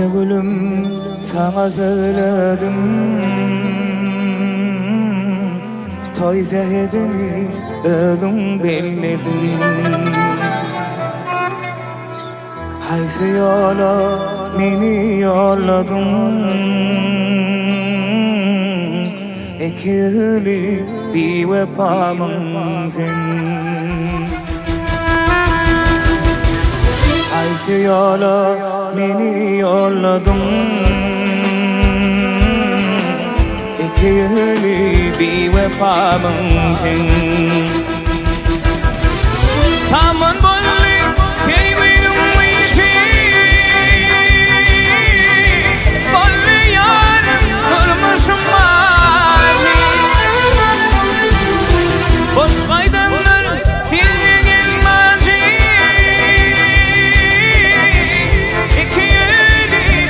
Ne gülüm sana söyledim, toy zehedini özüm belledim. Haysi yola meni yolladın, ekili bir vefamın sen. Haysi yola meni yolladın, ekili bir vefamın sen. Saman bolli sevmedim işi, bolli yarım durmuşum mazi. Boş kaydanlar silgin mazi, iki yeri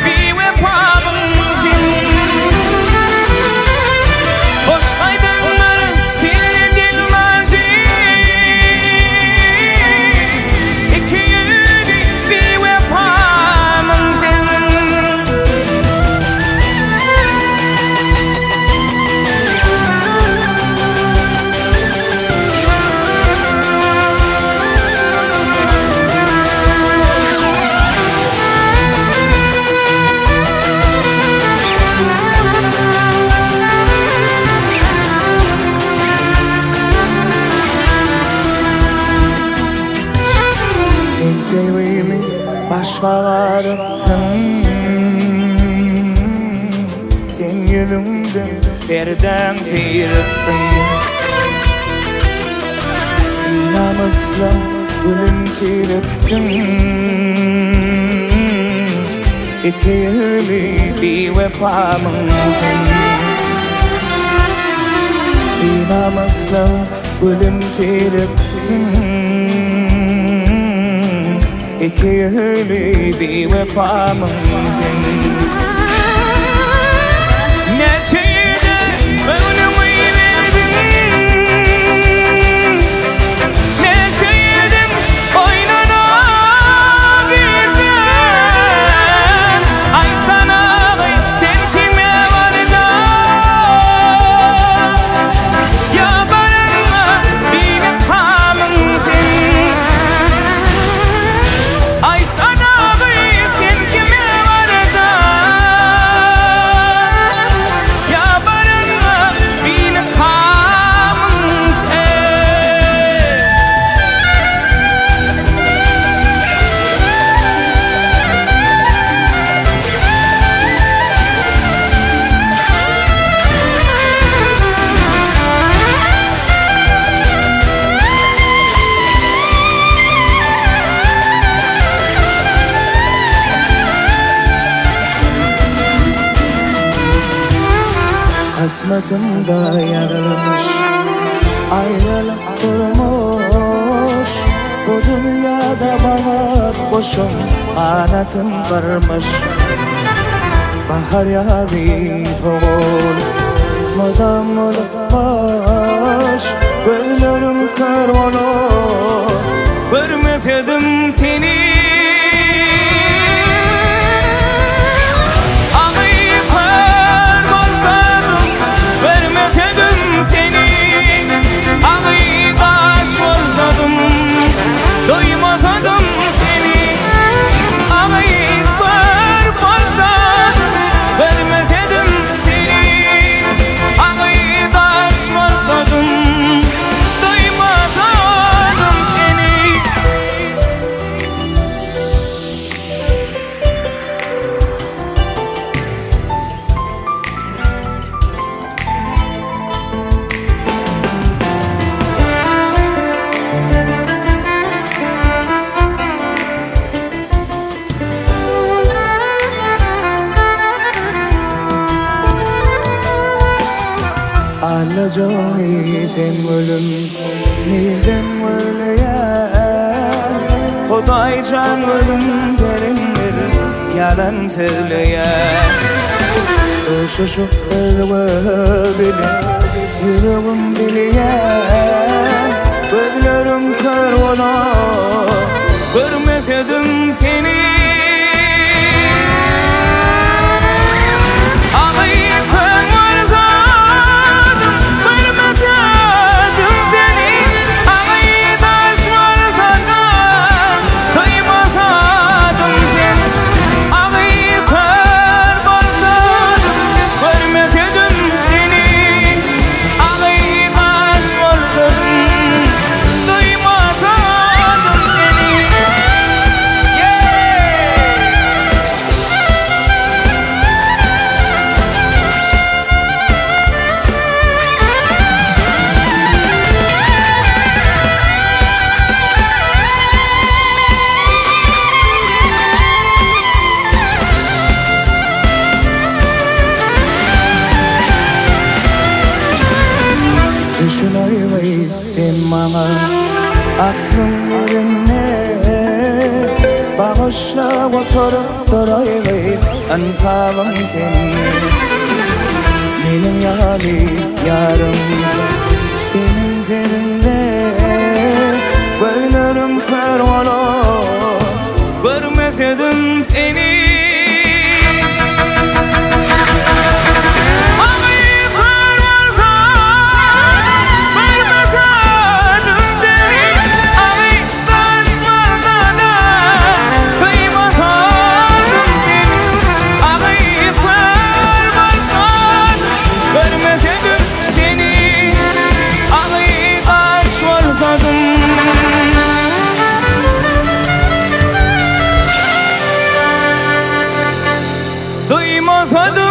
bir vefamın sen. Boş kaydanlar silgin mazi, iki yeri bir vefamın sen. En sevdiğimi başkalarısın, sen yüzümden birden sıyırırsın. İnamışla gülüm kiripsin, iki yılı bir vefamın sen. İnamışla gülüm kiripsin, iki yılı bir vefamın sen. Ne şeyde önümü verdin, ne şeyden oynana girdin. Ay sana sen kime vardın, ya barınma benim kamın sen. Ay sana sen kime vardın, ya barınma benim kamın sen. Kısmetimde yarılmış, ayrılık durmuş. Bu dünyada bana boşum kanatım varmış. Bahar yağdı toğul, modam olmuş. Gözlerim kör olur, görmesedim seni. Doymasadım seni, ağayı kör bolsadım, vermesedim seni. Ağayı taş bolsadım, doymasadım seni. Alacağı sen ölüm neden böyle ya? Huday can ölüm derindir yalan söyleyen. Şu ölümü bile yüreğim biliyor. Gözlerim kör olur, görmesedim seni. varıp durayım ansabım kendini. Benim yarım senin üzerinde gözlerim kör olur görmesedim seni. Duymasadım